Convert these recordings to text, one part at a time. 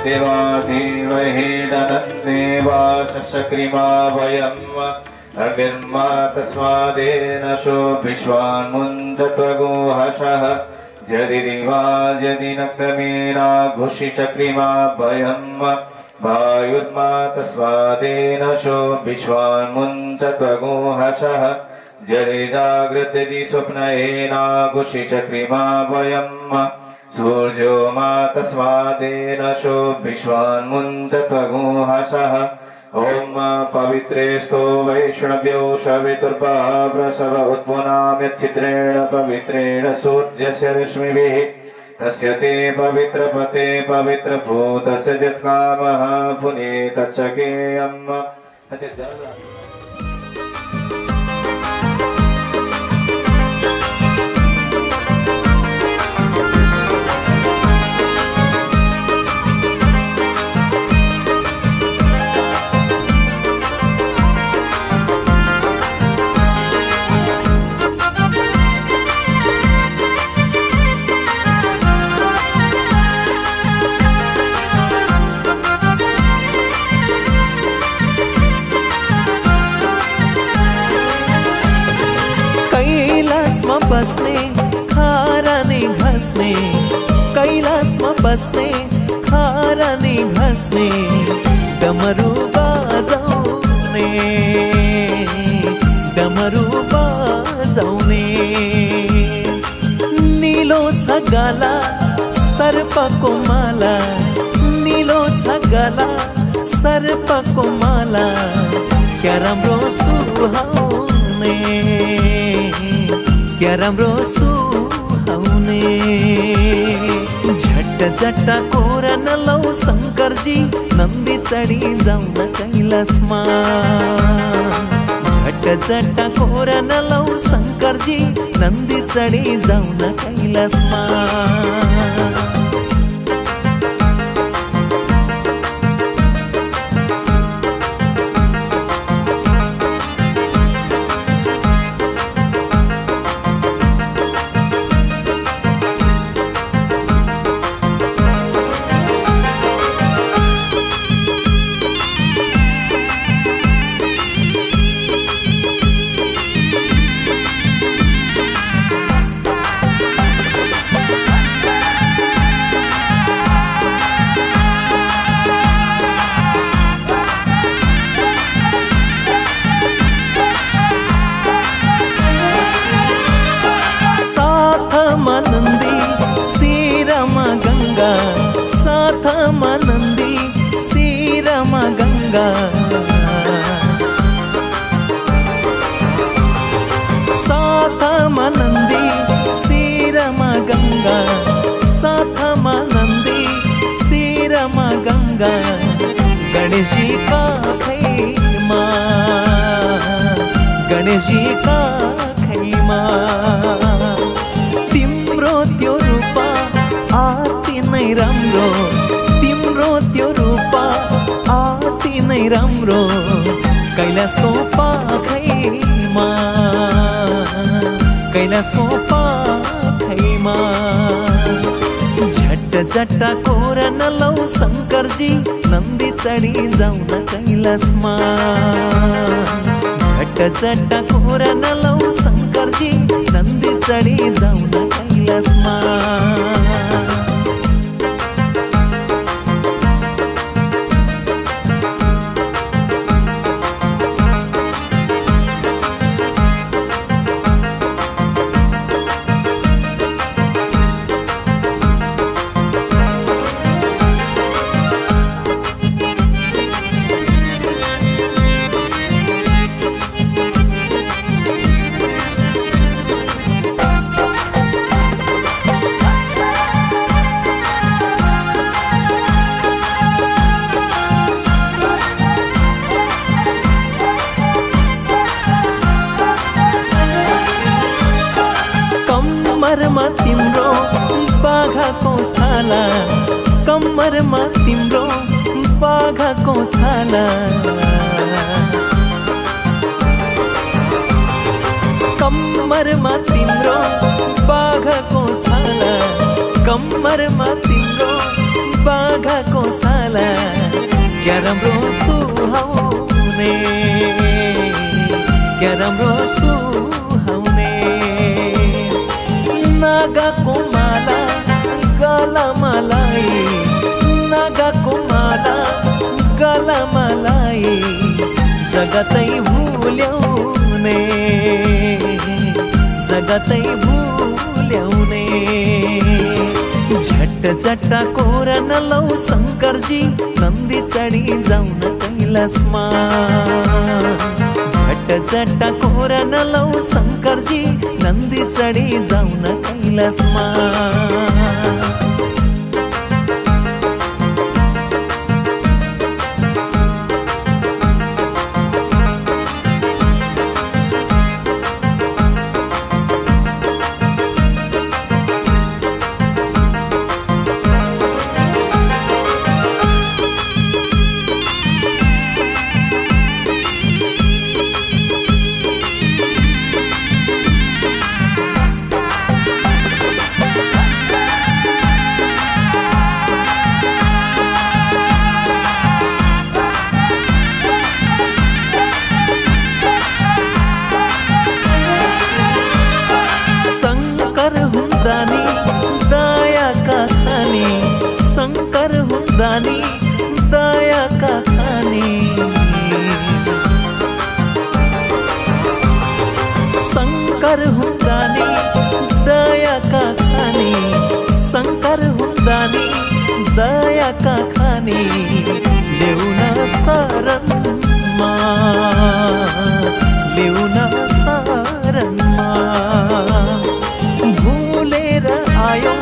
देवादेवहे दनन्देवाशक्रिमा वयम् अग्निर्मा तस्मादेन शो विश्वान्मुञ्चत्वगोहषः जदिदिवा यदि नक्तमेना घुषिचक्रिमा वयम् वायुर्मा तस्मादेन शो विश्वान्मुञ्चत्वगोहषः जदि जागृत्यदि स्वप्नयेना घुषिचक्रिमा वयम् सूर्यो मा तस्मादेन शो विश्वान्मुञ्चत्वगोहषः ॐ पवित्रेस्तो वैष्णव्यो शवितुर्पहाव्रसव उत्पुनाम्यच्छिद्रेण पवित्रेण सूर्यस्य रश्मिभिः तस्य ते पवित्रपते पवित्रभूतस्य जत्कामः पुनीतच्चकेयम्। बसने खाराने घसने कैलासमा बसने खाराने घसने डमरू बाजाउने डमरू बाजाउने नीलो छ गला सर्पको माला नीलो छ गला सर्पको माला क्या राम्रो सुहाउने क्या राम्रो सुहाउने झट्ट झट्ट कोरा नलौ शंकरजी नंदी चढी जाउन कैलासमा झट्ट झट्ट कोरा नलौ शंकरजी नंदी चढी जाउन कैलासमा। साथमा नंदी श्रीरमा गंगा साथमा नंदी श्रीरमा गंगा साथमा नंदी श्रीरमा गंगा गणेशजी का खैमा गणेशजी का खैमा तिम्रो त्यो रूपा आती नै राम्रो तिम्रो त्यो रूपा आती नै राम्रो कैलाशको पाखैमा कैलाशको पाखैमा झट्ट झट्ट कोरा नलौ शंकरजी नंदी चढी जाउन कैलाशमा झट्ट झट कोरा न लावू शंकरजी नंदी चढी जाऊ न कैलासमा कम्मरमा तिम्रो बाघाको छाला कम्मरमा तिम्रो बाघाको छाला कम्मरमा तिम्रो बाघाको छाला कम्मरमा तिम्रो बाघाको छाला क्या राम्रो सुहाउने क्या राम्रो सुहाउने नागाको माला गलामा लाई नागाको माला गलामा लाई जगतै भुल्याउने जगतै भुल्याउने झट्ट झट्ट कोरा न लाऊ शंकरजी नंदी चढी जाउन कैलासमा झट्ट झट्ट कोरा न लाऊ शंकरजी नंदी चढी जाउन कैलासमा शंकर हुँदानी दयाका खानी शंकर हुँदानी दयाका खानी शंकर हुँदानी दयाका खानी शंकर हुँदानी दयाका खानी ल्याउन शरणमा ल्याउन शरणमा भूलेर आयो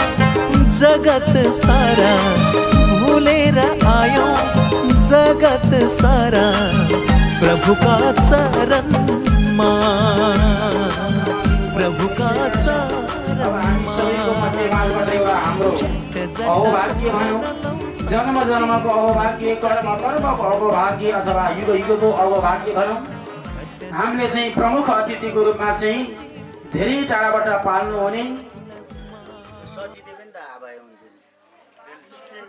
जगत सारा भूलेर आयो जगत सारा प्रभुका चरणमा प्रभुका चरणमा सबैको मध्यमा एउटा हाम्रो अहोभाग्य भनौँ जन्म जन्मको अहोभाग्य कर्म कर्मको अहोभाग्य अथवा युग युगको अहोभाग्य भनौँ हामीले चाहिँ प्रमुख अतिथिको रूपमा चाहिँ धेरै टाढाबाट पाल्नु हुने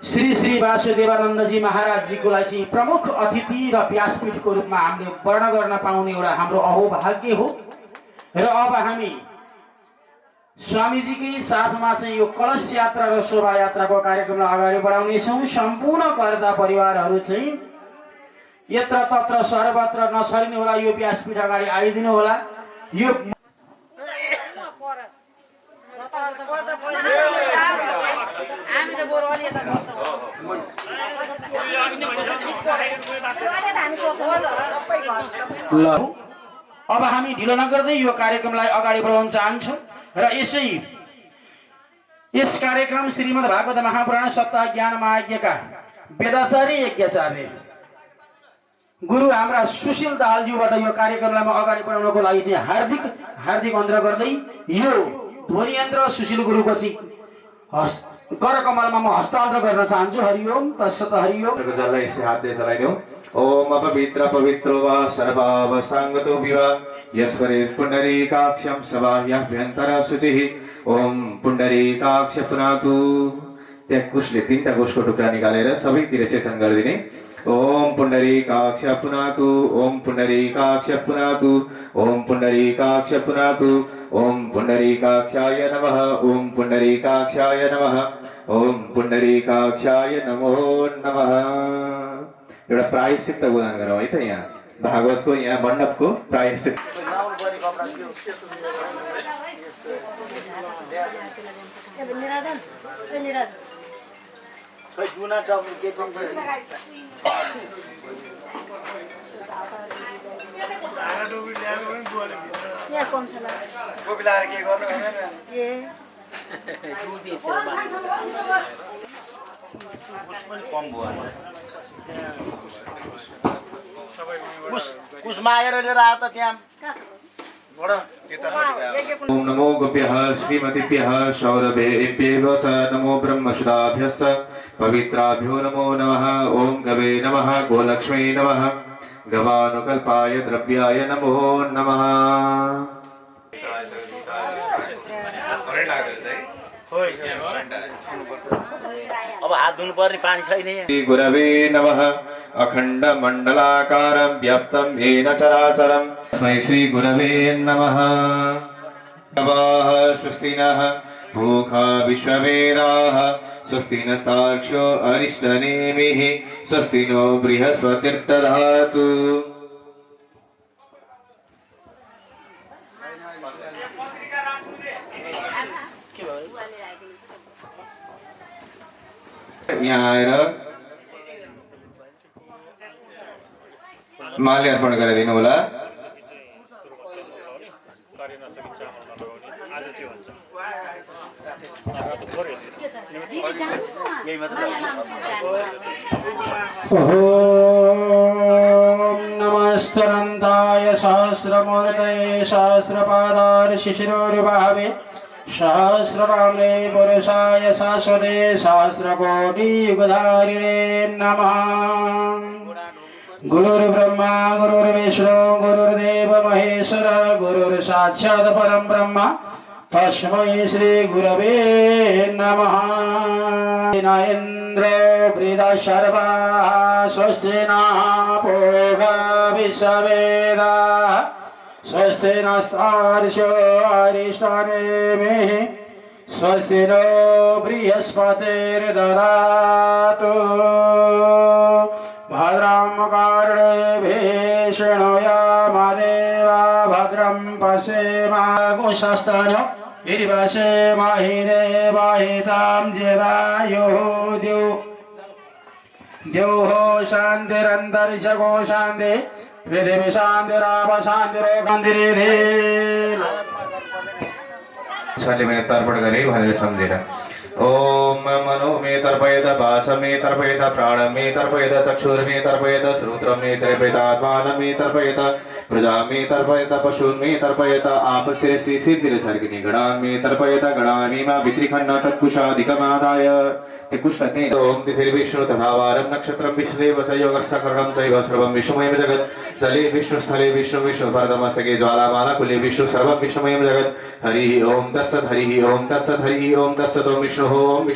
श्री श्री वासुदेवानन्दजी महाराजजीको लागि चाहिँ प्रमुख अतिथि र व्यासपीठको रूपमा हामीले वर्ण गर्न पाउने एउटा हाम्रो अहोभाग्य हो र अब हामी स्वामीजीकै साथमा चाहिँ यो कलश यात्रा र शोभायात्राको कार्यक्रमलाई अगाडि बढाउनेछौँ। सम्पूर्ण कर्ता परिवारहरू चाहिँ यत्र तत्र सर्वत्र नसरिनु होला, यो व्यासपीठ अगाडि आइदिनु होला। यो अब हामी ढिलो नगर्दै यो कार्यक्रमलाई अगाडि बढाउन चाहन्छौँ र यस कार्यक्रम श्रीमद् भागवत महापुराण सप्ताह ज्ञान महायज्ञका वेदाचार्य यज्ञाचार्य गुरु हाम्रा सुशील दाहालज्यूबाट यो कार्यक्रमलाई म अगाडि बढाउनको लागि चाहिँ हार्दिक हार्दिक अनुरोध गर्दै यो ध्वनि यन्त्र सुशील गुरुको चाहिँ करकमलमा म हस्तान्तरण गर्न चाहन्छु। हरिओम तत्सत हरिओम। जसलाई यसै हातले चलाइदेऊ। ओम अपवित्र पवित्रो वा सर्वावस्थाङ्गतो विवा यस्परे पुण्डरीकाक्षं सभाह्यभ्यन्तर शुचिः। ओम पुण्डरीकाक्ष पुनातु। त्यहाँ कुशले 3टा कुशको टुक्रा निकालेर सबैतिर सेचन गरिदिने। ओम पुंडरीकाक्ष पुनातु ओम पुंडरीकाक्ष पुनातु ओम पुंडरीकाक्ष पुनातु ओम पुंडरीकाक्षाय नमः ओम पुंडरीकाक्षाय नमः ओम पुंडरीकाक्षाय नमो नमः। एउटा प्रायश्चित प्रदान गरौँ है त यहाँ भागवतको यहाँ मण्डपको प्रायश्चित। कुछ मागेर लिएर आयो त त्यहाँ ओम नमो गोप्यः श्रीमतीभ्यः सौरभेभ्यः च नमो ब्रह्मसुदाभ्यश्च पवित्राभ्यो नमो नमः। ओम गवे नमः गोलक्ष्मी नमः गवानुकल्पाय द्रव्याय नमो नमः। अब हात धुनु पर्ने पानी छैन। श्री गुरवे नमः अखण्ड मण्डलाकारं व्याप्तं येन चराचरं तस्मै श्री गुरवे नमः। नवाः स्वस्ति नः पूषा विश्ववेदाः स्वस्ति नस्तार्क्ष्यो अरिष्टनेमिः स्वस्ति नो बृहस्पतिर्दधातु। यहाँ आएर माले अर्पण गरिदिनु होला। ओम नमस्तनन्ताय सहस्रमूर्तये सहस्रपादार शिशिरोर्भावे सहस्रनाम्ने पुरुषाय शाश्वते सहस्रकोटि युगधारिणे नमः। गुरुर्ब्रह्मा गुरुर्विष्णु गुरुर्देव महेश्वर गुरुर्साक्षात् परं ब्रह्म तस्मै श्री गुरवे नमः। इन्द्रो वृदा सर्वाः स्वस्ति नः पूषा विश्ववेदाः स्वस्ति नस्तार्क्ष्यो अरिष्टनेमिः स्वस्ति नो बृहस्पतिर्दधातु। भद्रं कर्णेभिः शृणुयामदेवा भद्रं पश्येमागुंशस्तनो गिरिवशेमहि देवहितं जदायुः द्यौः शान्तिरन्तरिक्षगो शान्ति पृथिवी शान्तिराप शान्तिरोगान्तिरेधे। छले मैले तर्पण गरे भनेर सम्झेर ओम मनो मे तर्पयत वाच मे तर्पयत प्राण मे तर्पयत चक्षुर मे तर्पयत श्रोत्र मे तर्पयत आत्मान मे तर्पयत प्रजा मे तर्पयत पशून् मे तर्पयत आप शिरसि सिद्धिर्सर्गिनि गणान् मे तर्पयत गणानि मा वित्रिखण्ड तत्कुशादिकमादाय तिकुष्णते। ओम तिथिर्विष्णु तथा वारं नक्षत्रं विश्वेव स योगस्सकरणं चैव सर्वं विश्वमयं जगत् जले विष्णु स्थले विष्णु विष्णु परतमस्तके ज्वालामालाकुले विष्णु सर्वं विश्वमयं जगत्। हरिः ओम तत्सत् हरिः ओम तत्सत् हरिः ओम तत्सत् ओम विष्णु ओम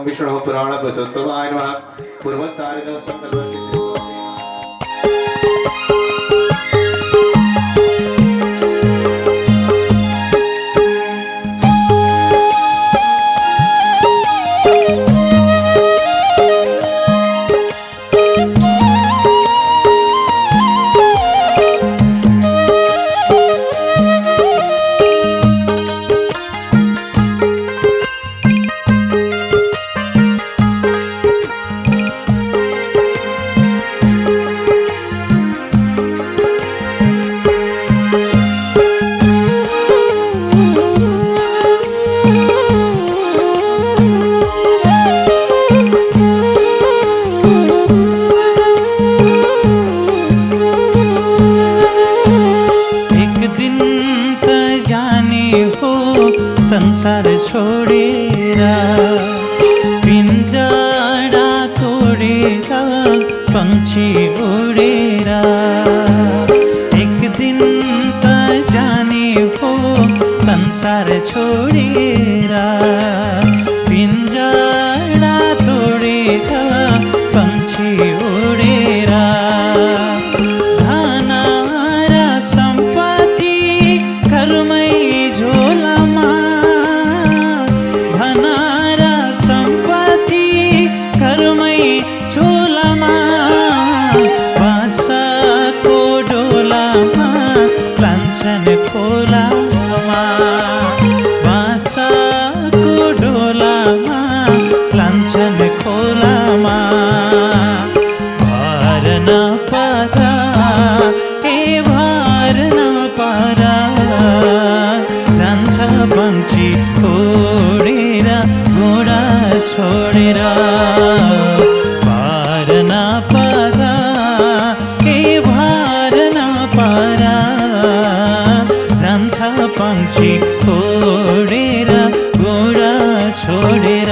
विष्णु पुराण पुरुषोत्तमाय नमः। पूर्वोच्चारित संकल्प सिद्धि संसार छोडेर पिञ्जरा तोडेर पंक्षी उडेर एक दिन त जाने हो संसार छोडेर पिञ्जरा तोडेर पंक्षी उडेर खोलामा बाँसको डोलामा लान्छन् खोलामा भार नपरा ए भार नपरा जान्छ पक्षी छोडेर घोडा छोडेर भार नपरा ए भार नपरा जान्छ पक्षी छोडेर घोडा छोडेर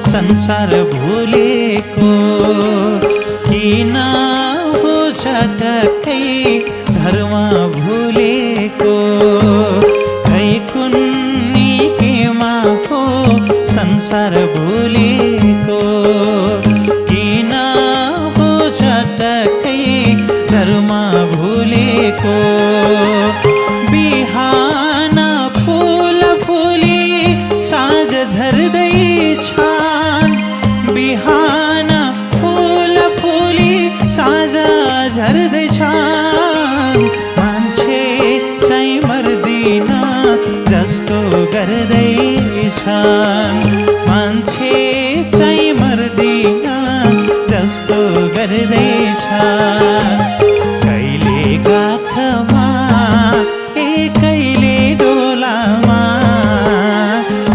संसार भुलेको किन हो झटकै धर्म भुलेको खै कुन्नी केमा हो संसार भुलेको किन हो झटकै धर्म भुलेको बिहान फुल फुली साँझ झर्दैछ बिहान फुल फुली साँझ झर्दैछ मान्छे चाहिँ मर्दिन जस्तो गर्दैछन् मान्छे चाहिँ मर्दिन जस्तो गर्दैछन् कहिले काखमा ए कहिले डोलामा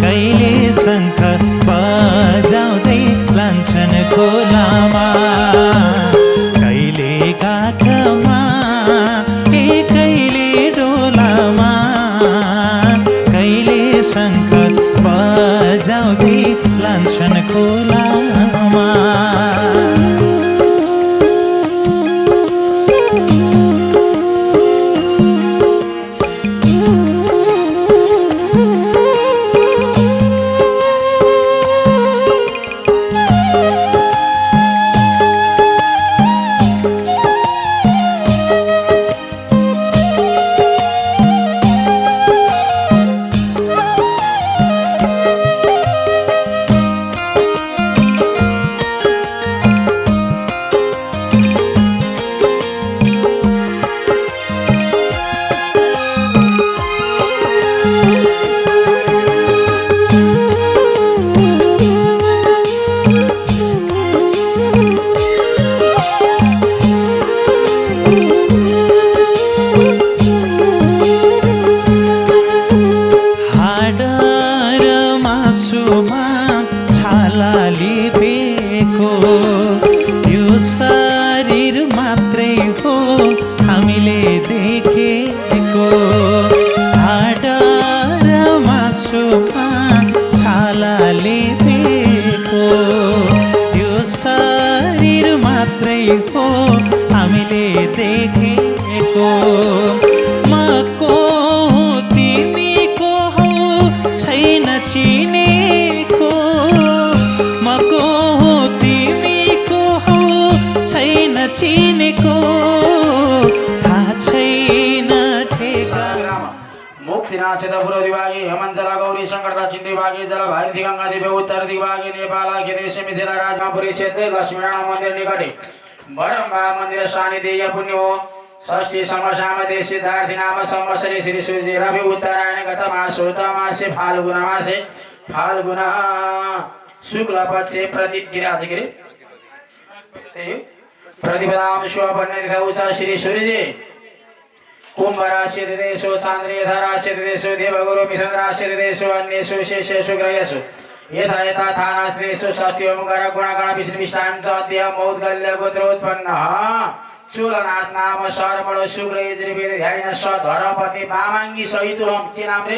कहिले शङ्ख बजाउँदै लान्छन् खोलामा कहिले काखमा ए कहिले डोलामा कहिले शङ्ख बजाउँदै लान्छन् खोलामा उत्तर दिवागे नेपाल देश मिथिला राजमापुरी क्षेत्र लक्ष्मीनारायण मंदिर निकटे बरम्बा मंदिर सानिध्य पुण्य हो षष्ठी समसामदे सिद्धार्थी नाम संवत्सरे श्री सूर्य रवि उत्तरायण गत मासे फाल्गुन शुक्ल पक्षे प्रतिपदाम शुभ पुण्य श्री सूर्य कुंभ राशि देशो चांद्रिय राशि देशो देवगुरु मिथुन राशि देशो अन्येषु शेषेषु ग्रहेषु यथा यथा थानाश्रेषु षष्ठी ओंकार गुणगण विष्णु विष्टां च अद्य मौद्गल्य गोत्रोत्पन्नः चूलनाथ नाम सर्वण शुक्र यजुर्वेद ध्यान स धर्मपति बामाङ्गी सहित हम के नाम रे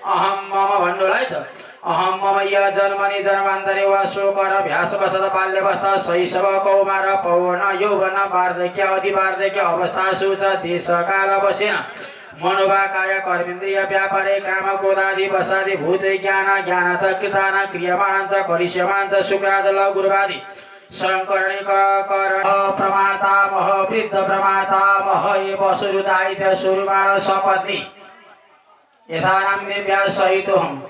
अहम मम भन्नुलाई त अहम मम य जन्मनि जन्मान्तरे वा शोकर भ्यास वसत बाल्यवस्था शैशव कौमार पौर्ण यौवन वार्धक्य अधि वार्धक्य अवस्था सूच देश काल वसेन मनोभा काय कर्मेन्द्रिय व्यापारे काम क्रोधादि वसादि भूत ज्ञान ज्ञानत कृतान क्रियमाण च करिष्यमाण च शुक्राद गुरुवादि शङ्करणिक कर प्रमाता मह वृद्ध प्रमाता मह एव सुरुदायित सुरुमाण सपत्नी यथा नाम दिव्या सहित हम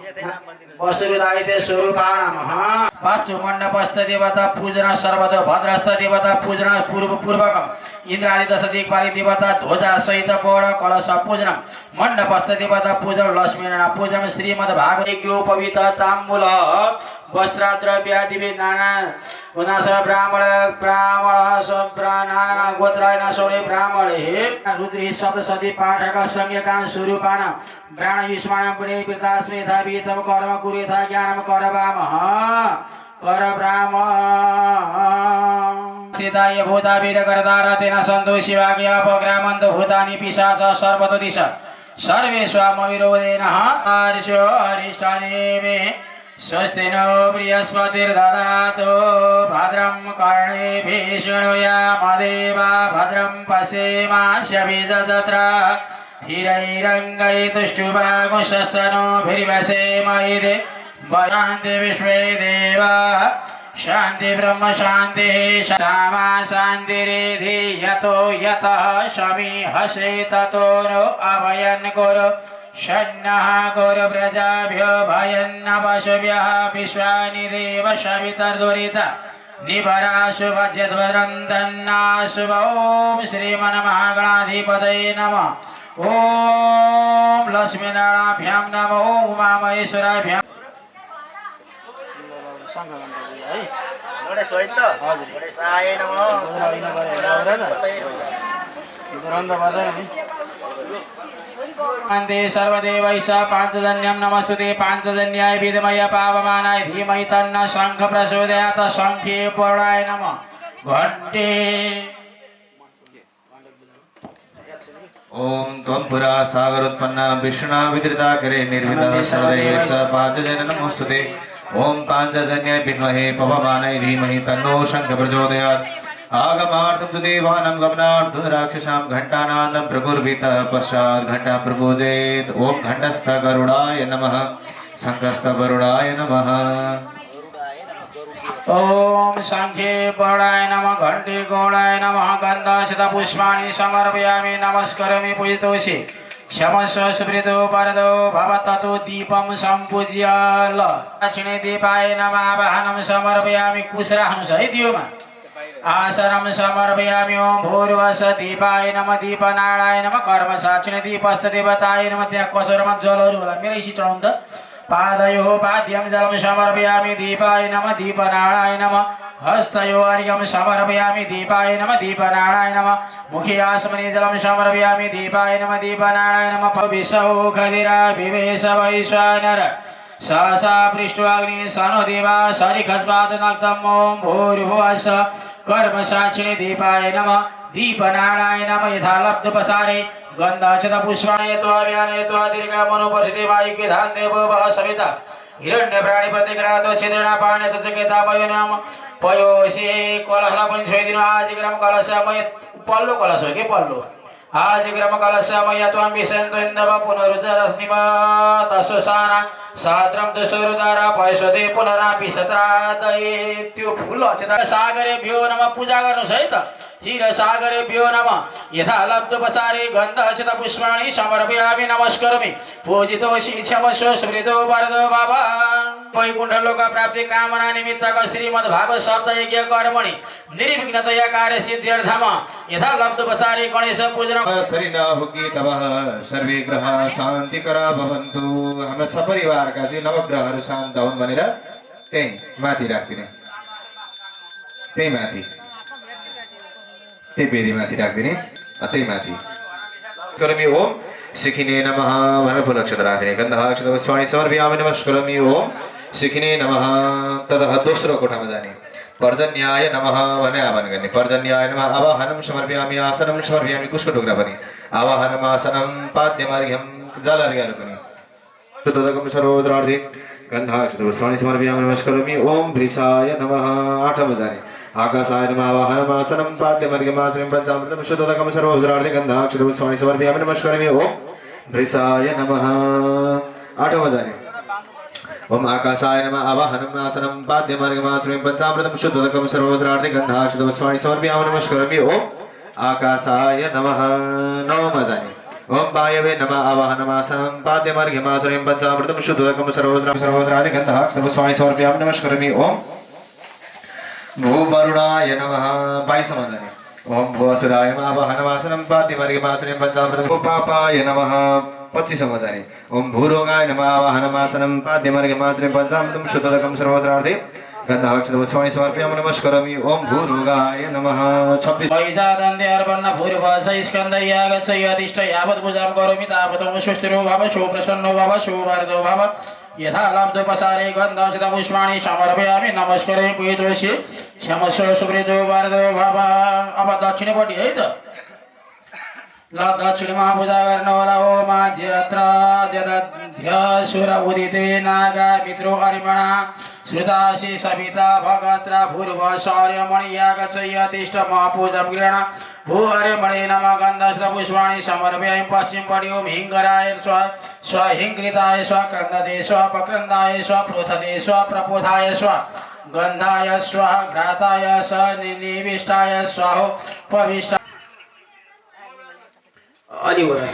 वसुरुदायित स्वरूपाणाम वास्तु मंडपस्थ देवता पूजन सर्वतो भद्रस्थ देवता पूजन पूर्वकम इंद्रादि दश दिक्पाली देवता ध्वजा सहित बोड़ कलश पूजन मंडपस्थ देवता पूजन लक्ष्मी नारायण पूजन श्रीमद् भागवत पवित्र तांबूल वस्त्रद्रव्यादि नाना उदास ब्राह्मण नाना गोत्राय सोळे ब्राह्मण रुद्री सप्तशती पाठक संज्ञकान स्वरूपान प्राण युष्माण पुणे वृतास्मे धावि तम कर्म कुरेथा ज्ञानम करवामः कर ब्राह्म सीताय भूता वीर करदार तेन सन्तो शिवाज्ञापग्रामन्त भूतानि पिशाच सर्वतो दिश सर्वे स्वामविरोधेन हर्षो हरिष्ठाने मे स्वस्ति नो बृहस्पतिर्ददातु भद्रं कर्णेभिः शृणुयामदेवा भद्रं पश्येमास्यभिजत्रा हिरैरङ्गैतुष्टुभागुशस्तनोभिर्वसेमहिरे शान्ति विश्वे देवा शान्ति ब्रह्म शान्तिः क्षमा शान्तिरेधि यतो यतः शमीहसे ततो नो अभयन् कुरु षण्णः कुरु प्रजाभ्यो भयन्न पशुभ्यः विश्वानि देव शवितर्दुरित निभराशुभज्यद्वरन्दन्नाशुभ ॐ श्रीमन्महागणाधिपतये नमः ॐ लक्ष्मीनारायणाभ्यां नमः ॐ उमामहेश्वराभ्यां सर्वदेवैष पांचजन्यं नमस्तुते पांचजन्याय विद्मय पावमानाय धीमहि तन्न शंख प्रचोदयात् शंखे पूर्णाय नमः घंटे ओम त्वं पुरा सागरोत्पन्ना विष्णुना विदृता करे निर्विदा सर्वदेवैष पांचजन्य नमोस्तुते ओम पांचजन्याय विद्महे पवमानाय धीमहि तन्नो शंख प्रचोदयात् आगमार्थं तु देवानां गमनार्थं राक्षसां घण्टानादं प्रकुर्वित पश्चात् घण्टां प्रपूजयेत् ओम घण्टस्थ गरुडाय नमः शङ्खस्थ वरुणाय नमः ओम शंखे पूर्णाय नमः घंटे गौणाय नमः गन्धाक्षत पुष्पाणि समर्पयामि नमस्करोमि पूजितोषि क्षमस्व सुप्रीतो वरदो भवततो दीपं सम्पूज्य दक्षिणे दीपाय नमः वाहनं समर्पयामि कुशराहनु सहित दियोमा आसनं समर्पयामि ओम भूर्वस दीपाय नमः दीपनाराय नमः कर्म साक्षिणे दीपस्थ देवताय नमः त्यहाँ कसरमा जलहरु होला मेरै सिचौँ त पादयोः पाद्यं जलं समर्पयामि दीपाय नमः दीपनाराय नमः हस्तयो अर्घ्यं समर्पयामि दीपाय नमः दीपनाराय नमः मुखे आसमने जलं समर्पयामि दीपाय नमः दीपनाराय नमः विशौ खदिरा विवेश वैश्वानर सहसा पृष्ठोऽग्नि सनो देवा सरिखस्वाद नक्तम् ॐ भूर्भुवः कर्म साक्षिणे दीपाय नमः दीपनाराय नमः यथा लब्धोपसारे गन्धाक्षत पुष्पाणि यत्वा दीर्घा मनोपसिते वायुके धान देवो वः सविता हिरण्य प्राणी प्रतिग्रहातो छिद्रणा पाण्य चचकेता पयो नाम पयोषे कलशला पनि छोइदिनु आज ग्राम कलशमय पल्लो कलश हो के पल्लो आज ग्राम कलशमय त्वं विसन्तो इन्दव पुनरुज्जरस्निमा तसुसाना सात्रम दशरुदारा पयसदे पुनरापि सत्रादये त्यो फूल अक्षता सागरेभ्यो नमः पूजा गर्नुस् है त क्षीर सागरेभ्यो नमः यथा लब्धोपचारे गन्धक्षत पुष्पाणि समर्पयामि नमस्करोमि पूजितोषि क्षमस्व स्मृतो वरदो बाबा वैकुण्ठ लोक प्राप्ति कामना निमित्तक श्रीमद् भागवत सप्त यज्ञ कर्मणि निर्विघ्नतया कार्य सिद्ध्यर्थम यथा लब्धोपचारे गणेश पूजन शरीराहुकी तवः सर्वे ग्रहाः शान्तिकरा भवन्तु हाम्रो सपरिवारका चाहिँ नवग्रहहरू शान्त हुन् भनेर त्यही माथि राख्दिने त्यही माथि त्यही बेदी माथि राख्दिने त्यही माथि करोमि ओम शिखिने नमः भनेर फुल अक्षत राख्दिने गन्धाक्षत पुष्पाणि समर्पयामि नमस्करोमि ओम शिखिने नमः ततः दोस्रो कोठामा जाने पर्जन्याय नमः भने आह्वान गर्ने पर्जन्याय नमः आवाहनं समर्पयामि आसनं समर्पयामि कुशको टुक्रा पनि आवाहनम् आसनं पाद्यमार्घ्यं जलार्घ्यहरू पनि शुद्धोदकं सर्वोजरार्थे गन्धाक्षतपुष्पाणि समर्पयामि नमस्करोमि ओम भृषाय नमः आठम जाने आकाशाय नमः आवाहनम् आसनं पाद्यमार्घ्यं आचमनीं पञ्चामृतं शुद्धोदकं सर्वोजरार्थे गन्धाक्षतपुष्पाणि समर्पयामि नमस्करोमि ओम भृषाय नमः आठम जाने ओम आकाशाय नमः आवाहनम् आसनं पाद्यमार्घ्यं आचमनीं पञ्चामृतं शुद्धोदकं सर्वोजरार्थे गन्धाक्षतपुष्पाणि समर्पयामि नमस्करोमि ओम आकाशाय नमः नवम जाने ओम वायवे नमः आवाहनमासनं पाद्यमार्घ्यं आचमनीं पञ्चामृतं शुद्धोदकं सर्वोजरार्थे गन्धाक्षतपुष्पाणि समर्पयामि नमस्करोमि ओम भूवरुणाय नमः बाईसम जाने ओम भुवसुराय नमः आवाहनमासनं पाद्यमार्घ्यं आचमनीं पञ्चामृतं भूपापाय नमः 25 जाने ओम भूरोगाय नमः आवाहनमासनं पाद्यमार्घ्यं आचमनीं पञ्चामृतं शुद्धोदकं सर्वोजरार्थे गन्धाक्षतपुष्पाणि समर्पयामि नमस्करोमि ओम भूरोगाय नमः 26 वैजादन्ते अर्पन्न भूर्भुवः स्कन्धयागच्छ यदिष्ट यावत् पूजां करोमि तावत् सुष्ठुरो भव सुप्रसन्नो भव सुवर्धो भव यथा लब्धोपसारे गन्धाक्षतपुष्पाणि समर्पयामि नमस्करोमि पूजितोषि क्षमस्व सुवृद्धो वर्धो भव अब दक्षिणपट्टि है त ल दक्षिणमा पूजा गर्न होला ओम आज्यत्राद्यदध्यसुर उदिते नागा मित्रो अरिमणा श्रुतासि सविता भगत्रा भूर्भुवः यागच्छ यतिष्ठ महापूजां गृह्ण भू अरिमणे नमः गन्धाक्षतपुष्पाणि समर्पयामि पश्चिमपट्टि ओम हिङ्गराय स्वहिङ्कृताय स्वक्रन्दते स्वपक्रन्दाय स्वप्रोथते स्वप्रपोथाय स्व गन्धाय स्वाहा घ्राताय स निविष्टाय स्वाहोपविष्ट अलिवरा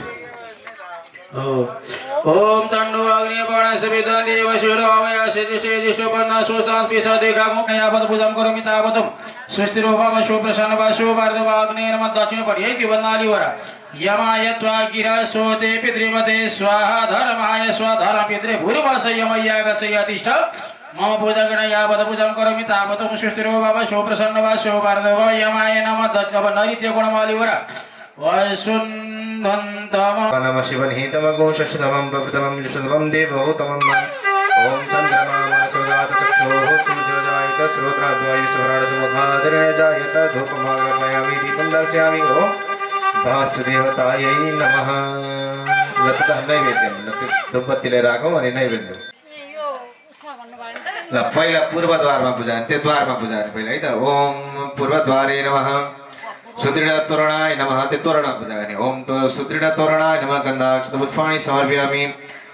ओम तंडो अग्नि वर्णसवितं देवशूरो अवयस्य ज्येष्ठे ज्येष्ठो बन्धः सुसंस्पृशः देखामो यावत् पूजां करोमि तावत् स्वस्तिरो भव सुप्रसन्न भव सुवर्धो अग्ने नमः दक्षिणपट्टि है त्यो भन्दा अलिवरा यमाय त्वा गिरा सोते पितृमते स्वाहा धर्माय स्वधर्म पितृ भूर्भुवः यमयागच्छ यतिष्ठ मम पूजा गर्न यावत् पूजां करोमि तावत् स्वस्तिरो भव सुप्रसन्न भव सुवर्धो भव यमाय नमः दक्षिण नैऋत्य कोणमा अलिवरा नमः शिवनिहितमं गोषष्ठतमं पवित्रमं विष्णुतमं देवोत्तमं ओम चन्द्रमा सूर्याचक्षुः सूर्योदयः श्रोत्राद्वायुसवराडसमुखादरेण जायत धूपमागमयामि दीपं दर्शयामि ओम वासुदेवतायै नमः लत्तः नैवेद्यं धूपतिले राखौँ अनि नैवेद्य ल पहिला पूर्वद्वारमा पूजा त्यो द्वारमा पूजा पहिला है त ओम पूर्वद्वारे नमः सुदृढ़ तोरणाय नमः ते तोरण पूजा गर्ने ओम तो सुदृढ़ तोरणाय नमः गन्धाक्षतपुष्पाणि समर्पयामि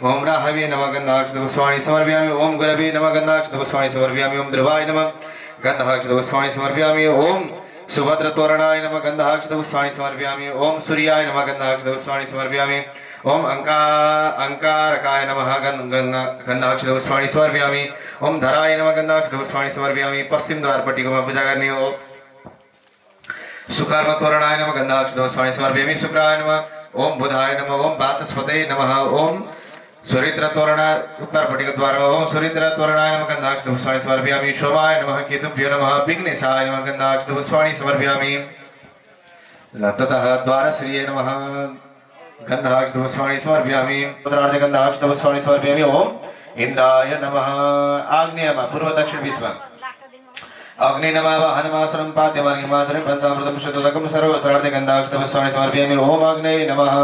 ओम राहवे नमः गन्धाक्षतपुष्पाणि समर्पयामि ओम गुरवे नमः गन्धाक्षतपुष्पाणि समर्पयामि ओम ध्रुवाय नमः गन्धाक्षतपुष्पाणि समर्पयामि ओम सुभद्र तोरणाय नमः गन्धाक्षतपुष्पाणि समर्पयामि ओम सूर्याय नमः गन्धाक्षतपुष्पाणि समर्पयामि ओम अंकारकाय नमः गन्धाक्षतपुष्पाणि समर्पयामि ओम धराय नमः गन्धाक्षतपुष्पाणि समर्पयामि पश्चिम द्वारपट्टिकोमा पूजा गर्ने हो सुकर्म तोरणाय नमः गन्धाक्षतपुष्पाणि समर्पयामि शुक्राय नमः ओम बुधाय नमः ओम वाचस्पतये नमः ओम सुरिद्र तोरणाय उत्तरपट्टिको द्वारमा ओम सुरिद्र तोरणाय नमः गन्धाक्षतपुष्पाणि समर्पयामि शोभाय नमः केतुभ्यो नमः विघ्नेशाय नमः गन्धाक्षतपुष्पाणि समर्पयामि ततः द्वारश्रिये नमः गन्धाक्षतपुष्पाणि समर्पयामि उत्तरार्धे गन्धाक्षतपुष्पाणि समर्पयामि ओम इंद्राय नमः आग्नेयमा पूर्व दक्षिण बीचमा अग्नि नमः वाहनमासनं पाद्यमार्घ्यं आचमनीं पञ्चामृतं शुद्धोदकं सर्वसरार्थे गन्धाक्षतपुष्पाणि समर्पयामि ओम अग्नये नमः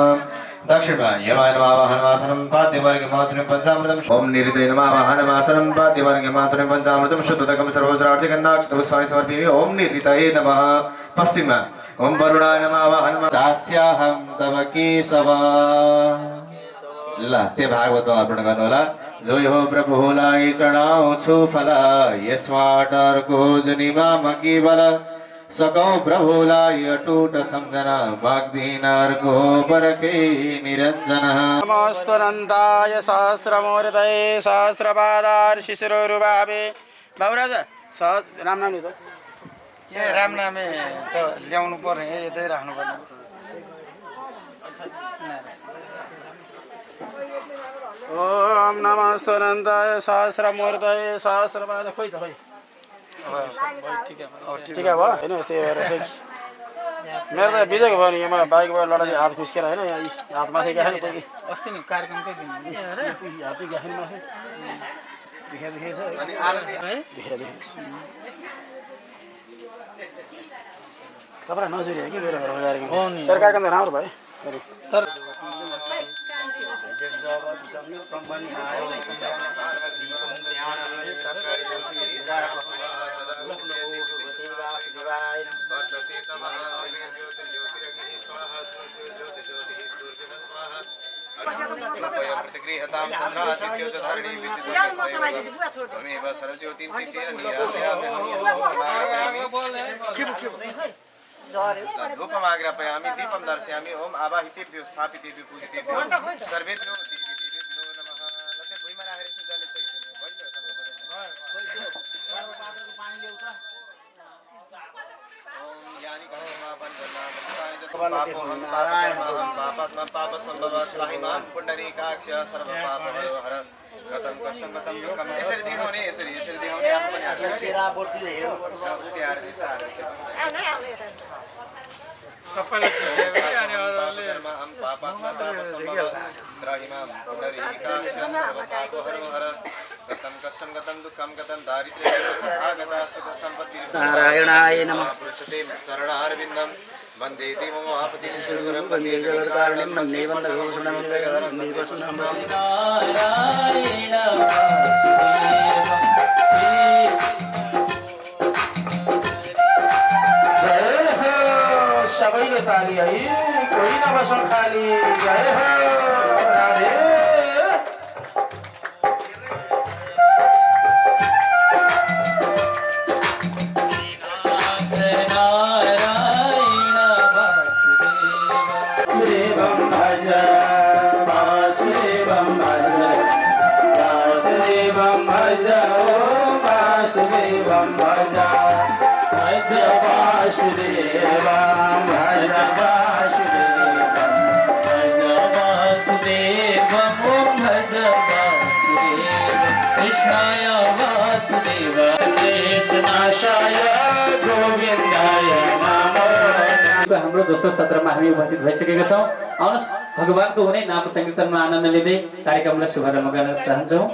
दक्षिणमा यमाय नमः वाहनमासनं पाद्यमार्घ्यं आचमनीं पञ्चामृतं ओम निरिते नमः वाहनमासनं पाद्यमार्घ्यं आचमनीं पञ्चामृतं शुद्धोदकं सर्वसरार्थे गन्धाक्षतपुष्पाणि समर्पयामि ओम निरितये नमः पश्चिममा ओम वरुणाय नमः वाहनम दास्याहं तव केशव ल त्यो भागवतमा अर्पण गर्नु होला जोय हो प्रभुलाई चढाउँछु फल यसबाट अर्को जनिमा म केवल सकौ प्रभुलाई अटुट सम्झना माग्दिन अर्को परकै निरञ्जन नमस्तनन्ताय सहस्रमूर्तये सहस्रपादार शिशिरोरुभावे बाबुराजा राम नाम नि त ए राम नामे त ल्याउनु पर्ने यतै राख्नु पर्ने ओम नमस्तनन्ताय सहस्रमूर्तये सहस्रपाद खोइ त खोइ ठिक है भयो होइन यस्तै गरेर मेरो त बिजेको भयो नि यहाँ बाइकबाट लडाले हात खुस्केर होइन हात माथि गएको नि त्यति अस्ति नि कार्यक्रमकै दिन हातै गएको नि माथि देखेछ तपाईँलाई नजुरी कि मेरो घर कार्यक्रम तर कार्यक्रम त राम्रो भयो तर धूपमाग्रापयामि दीपं दर्शयामि ओम आवाहितेभ्यो स्थापितेभ्यो पूजितेभ्यो सर्वेभ्यो देवीदेवेभ्यो नमः लते भुइँमा राखेर चाहिँ जले ओम यानि गणमापन पापात्मा पाप सम्भवत् लाहिमां पुण्डरीकाक्ष सर्व पाप हर गतं कर्षं गतं दुःखं यसरी दिनुहुने यसरी दिनुहुने आफू पनि हाल्नु तेरा बोर्ती हेर्नु उति आएर दिशा हाल्नु हम पापात्मा पाप सम्भवत् लाहिमां पुण्डरीकाक्ष सर्व पाप हर गतं कर्षं गतं दुःखं गतं दारिद्र्यं आगता सुख सम्पत्ति नारायणाय नमः पुरुषते चरणारविन्दं वन्दे देवं आपतिं सुरगुरुं वन्दे जगत्कारणं वन्दे वन्दघोषणं वन्दे वसुनं सबैले ताली है कोही नबसौँ खाली जय हो राधे हाम्रो दोस्रो सत्रमा हामी उपस्थित भइसकेका छौँ। आउनुहोस् भगवानको हुने नाम सङ्कीर्तनमा आनन्द लिँदै कार्यक्रमलाई शुभारम्भ गर्न चाहन्छौँ।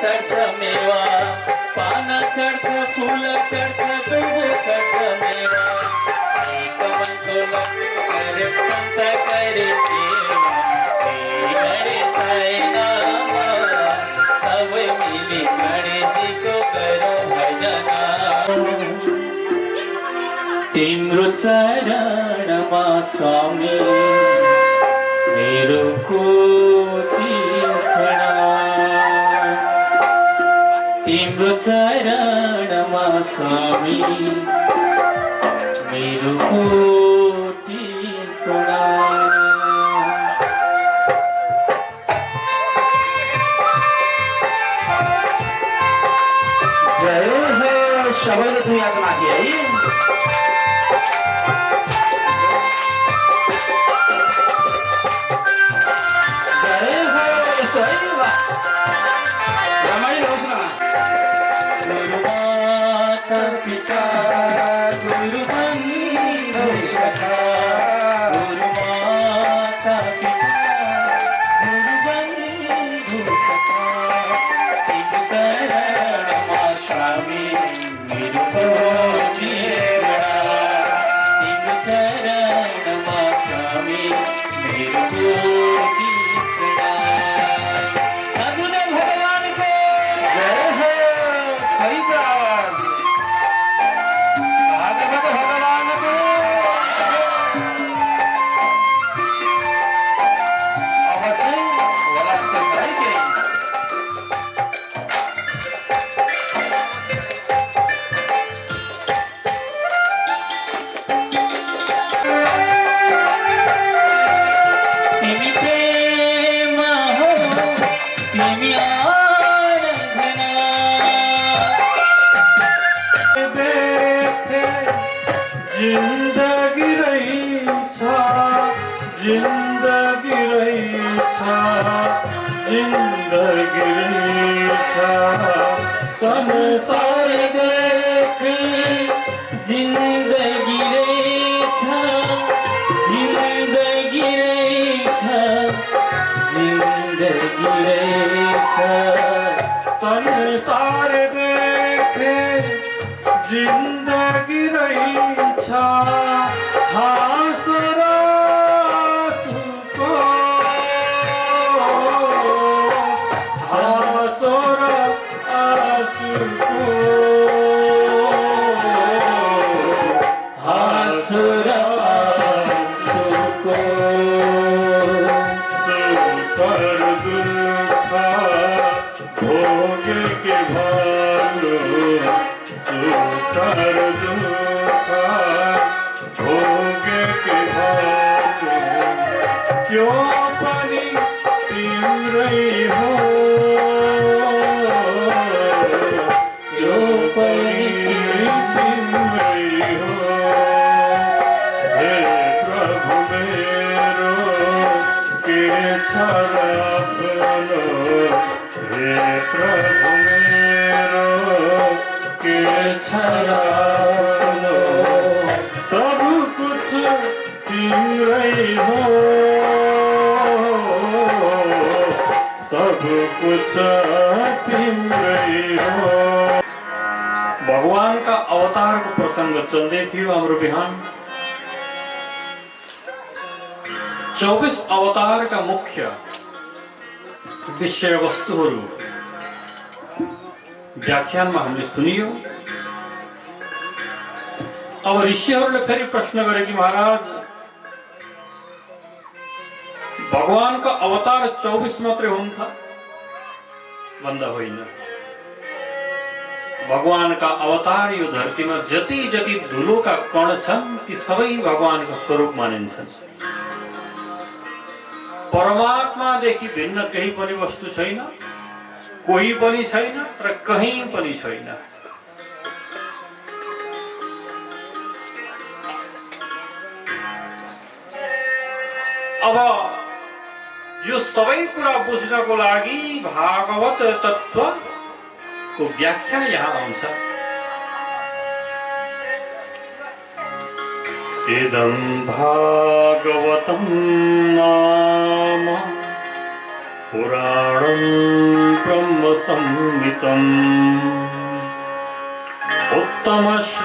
चढ्छ मेवा पान चढ्छ फुल चढ्छ दुबो चढ्छ मेवा कमलको लक्ष्मी सन्त करे सेवा श्री गणेशाय नमः सबै मिली गणेशजीको गरौँ भजना तिम्रो चरणमा स्वामी मेरो कोटि प्रणाम। तिम्रो चरणमा स्वामी मेरो कोटि प्रणाम। जय हो सबैले दुईहात माथि है। जय हो यसो है ल रमाइलो होस् न। गुरु माता पिता गुरु बन्धु सखा गुरु माता पिता गुरु बन्धु सखा तिम्रो चरणमा स्वामी मेरो कोटि प्रणाम। तिम्रो चरणमा स्वामी मेरो कोटि प्रणाम। सद्गुरु भगवानको जय हो खैको आवाज भागवत भगवानको अब चाहिँ होला जस्तो छ है केही। तिमी प्रेम हो तिमी आराधना देखे जिन्दगी रहेछ जिन्दगी रहेछ जिन्दगी रहेछ संसार देखे जिन्दगी रहेछ जिन्दगी रहेछ जिन्दगी रहेछ संसार देखे जिन्दगी रहेछ हाँस र आँसुको हाँस र आँसुको हाँस र आँसुको सुख दुःख भोगे के भालो सुख दुःख भोगे के भालो त्यो पनि तिम्रै हो त्यो पनि तिम्रै हो हे प्रभु मेरो के छ आफ्नो हे प्रभु मेरो के छ आफ्नो सब कुछ तिम्रै हो सब कुछ तिम्रै हो। भगवान का अवतार को प्रसंग चल्दै थियो हाम्रो बिहान। 24 अवतार का मुख्य विषय वस्तुहरू व्याख्यानमा हामीले सुनियो। अब ऋषिहरूले फेरि प्रश्न गरे कि महाराज भगवानको अवतार 24 मात्रै हुन् त भन्दा होइन। भगवानका अवतार यो धरतीमा जति जति धुलोका कण छन् ती सबै भगवानको स्वरूप मानिन्छन्। परमात्मादेखि भिन्न केही पनि वस्तु छैन, कोही पनि छैन र कहीँ पनि छैन। अब यो सबै कुरा बुझ्नको लागि भागवत तत्त्वको व्याख्या यहाँ आउँछ। इदं भागवतं नाम पुराणं ब्रह्मसंहितम् उत्तमश्लोकचरितम्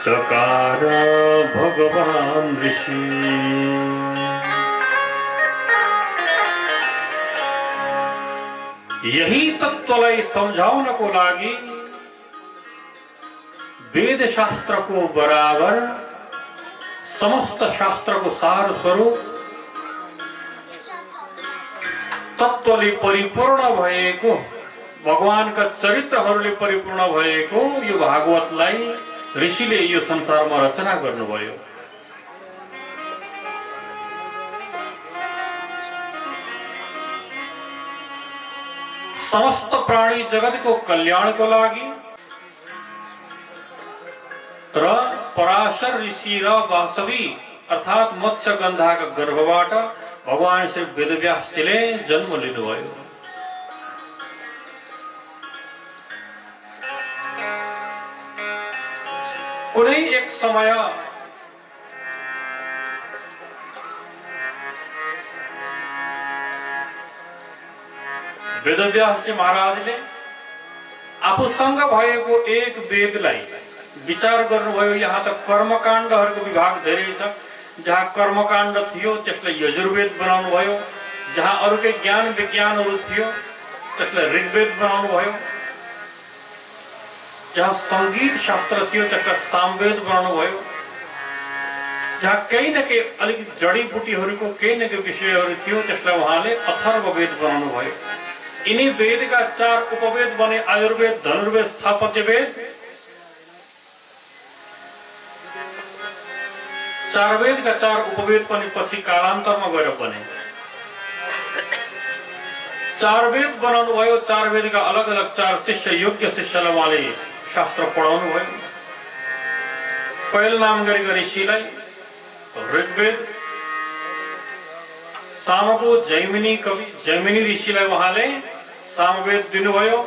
चकार भगवान ऋषि। यही तत्त्वलाई सम्झाउनको लागि वेद शास्त्रको बराबर समस्त शास्त्रको सार स्वरूप तत्त्वले परिपूर्ण भएको भगवानका चरित्रहरूले परिपूर्ण भएको यो भागवतलाई ऋषिले यो संसारमा रचना गर्नुभयो। समस्त प्राणी जगतको कल्याणको लागि र पराशर ऋषि र वासवी अर्थात मत्स्यगन्धाका गर्भबाट भगवान श्री वेदव्यासजीले जन्म लिनुभयो। कुनै एक समय वेदव्यासजी महाराजले आफूसँग भएको एक वेदलाई विचार गर्नुभयो। यहाँ त कर्मकाण्डहरूको विभाग धेरै छ। जहाँ कर्मकाण्ड थियो त्यसलाई यजुर्वेद बनाउनु भयो। जहाँ अरूकै ज्ञान विज्ञानहरू थियो त्यसलाई ऋग्वेद बनाउनु भयो। जहाँ संगीत शास्त्र थियो त्यसलाई सामवेद बनाउनु भयो। जहाँ केही न केही अलिकति जडीबुटीहरूको केही न केही विषयहरू थियो त्यसलाई उहाँले अथर्ववेद बनाउनु भयो। यिनी वेदका 4 उपवेद बने आयुर्वेद, धनुर्वेद, स्थापत्य वेद। 4 वेदका 4 उपवेद पनि पछि कालान्तरमा गएर बने। 4 वेद बनाउनु भयो। 4 वेदका अलग अलग 4 शिष्य, योग्य शिष्यलाई उहाँले शास्त्र पढाउनु भयो। पहिलो नाम गरेको ऋषिलाई ऋग्वेद, सामको जैमिनी कवि जैमिनी ऋषिलाई उहाँले सामवेद दिनुभयो।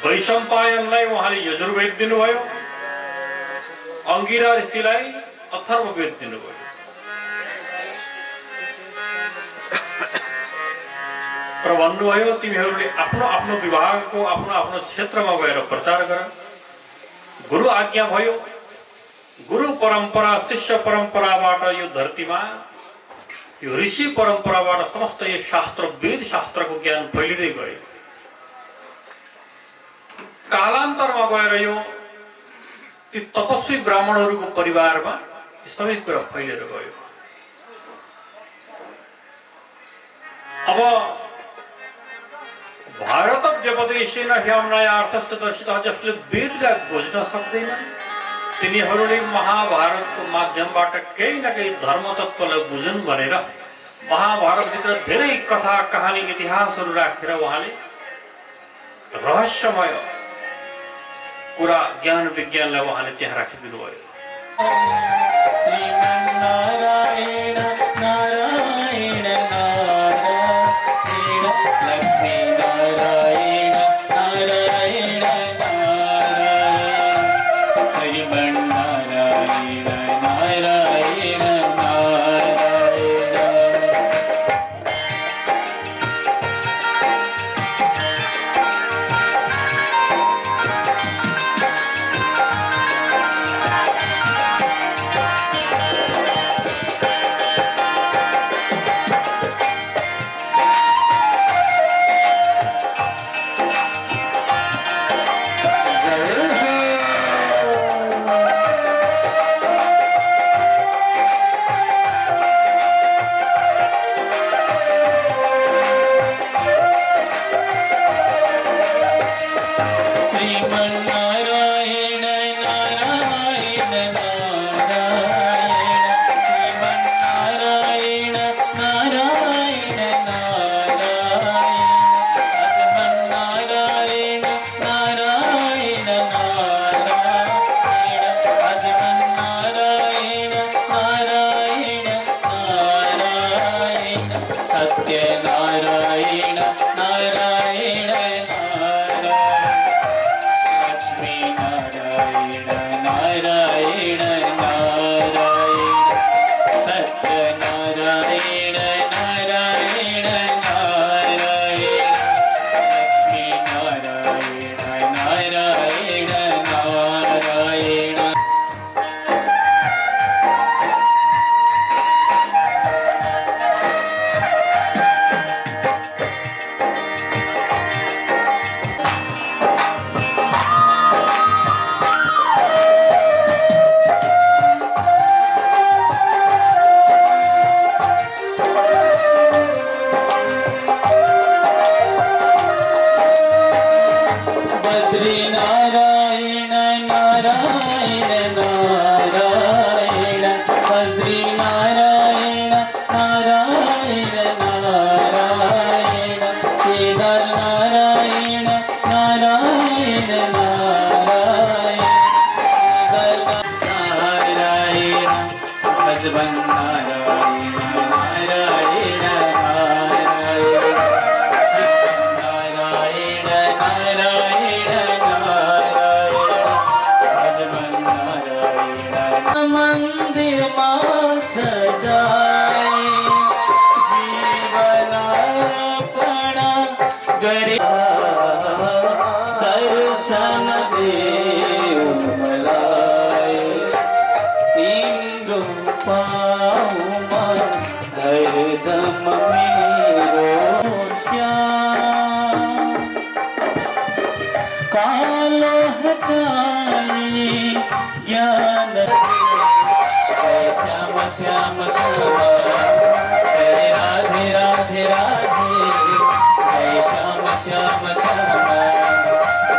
वैशम्पायनलाई उहाँले यजुर्वेद दिनुभयो। अंगिरा ऋषिलाई अथर्ववेद दिनुभयो। र भन्नुभयो तिमीहरूले आफ्नो आफ्नो विभागको आफ्नो आफ्नो क्षेत्रमा गएर प्रचार गर। गुरु आज्ञा भयो। गुरु परम्परा, शिष्य परम्पराबाट यो धरतीमा यो ऋषि परम्पराबाट समस्त यो शास्त्र, वेद शास्त्रको ज्ञान फैलिँदै गयो। कालान्तरमा गएर यो ती तपस्वी ब्राह्मणहरूको परिवारमा सबै कुरा फैलिएर गयो। अब भारत व्यपदेशेन ह्याम्नाय अर्थस्थ दर्शितः, जसले वेदलाई बुझ्न सक्दैन तिनीहरूले महाभारतको माध्यमबाट केही न केही धर्म तत्त्वलाई बुझुन् भनेर महाभारतभित्र धेरै कथा कहानी इतिहासहरू राखेर उहाँले रहस्यमय कुरा ज्ञान विज्ञानलाई उहाँले त्यहाँ राखिदिनु भयो। श्रीमन्नारायण नारायण नारायण लक्ष्मी नारायण नारायण नारायण श्रीमन्नारायण नारायण नारायण भजबन नारायण नारायण नारायण नारायण नारायण नारायण भजबन नारायण मंदिर मां सजाए जीवनार्पणा करे दर्शन देव मलाए इंदु पाऊमा हरदम मेरो श्याम कालो हटाए ज्ञान जय श्याम श्याम श्याम जय राधे राधे राधे जय श्याम श्याम श्याम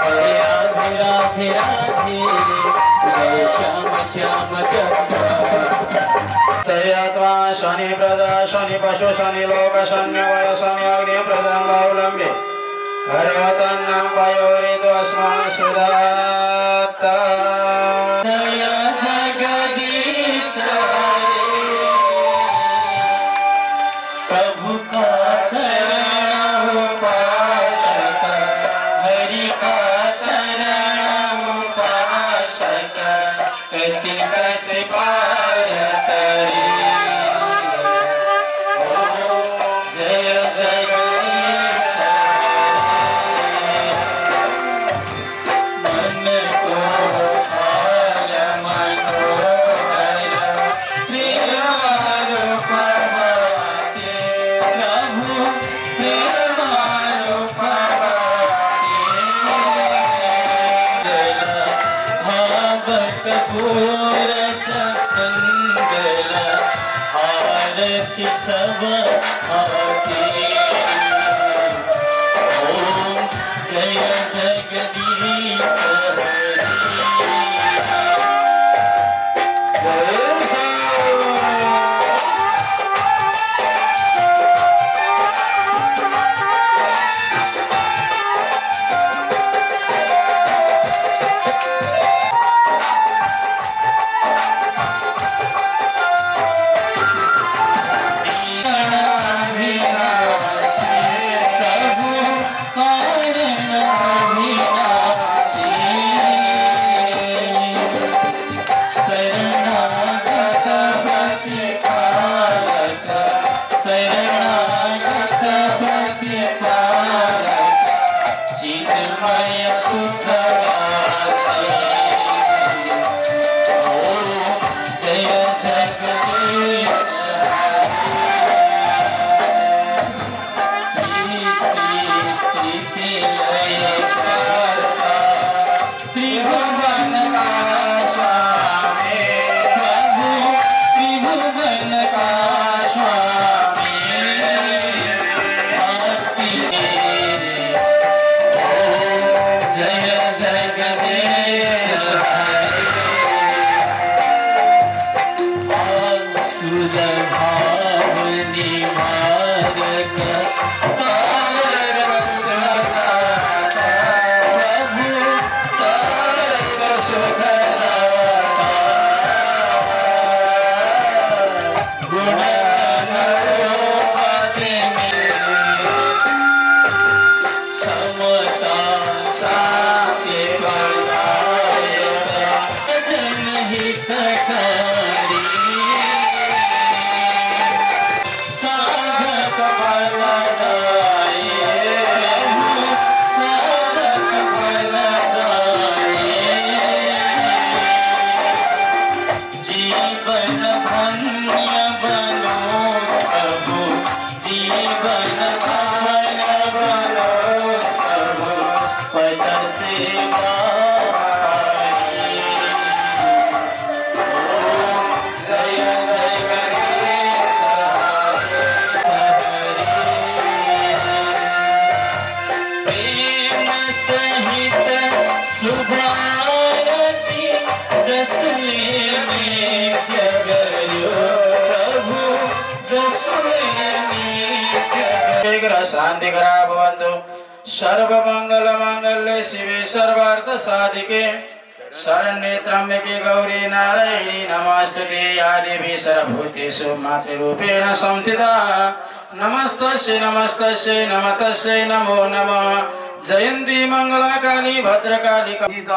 जय राधे राधे राधे जय श्याम श्याम श्याम तयात्मा शनि प्रजा शनि पशु शनि लोक शनि वय शनि अग्नि प्रजावलंबे हरवतन्नं वयोरितो अस्मान् सुदाता दया जगदीश प्रभु का चरण उपासक हरि का चरण उपासक कति कति पार तरी जय जगदीश मन को हाल मनोहर प्रिय रूपवती प्रभु प्रिय रूपवती भावक पूर चंदल आरती सब आती ओम जय जगदीश शांति करा भवन्तु सर्व मंगल मांगल्ये शिवे सर्वार्थ साधिके शरण्ये त्र्यम्बके गौरी नारायणी नमस्तुते या देवी सर्वभूतेषु मातृरूपेण संस्थिता नमस्तस्यै नमस्तस्यै नमस्तस्यै नमो नमः जयन्ती मंगला काली भद्रकाली कथित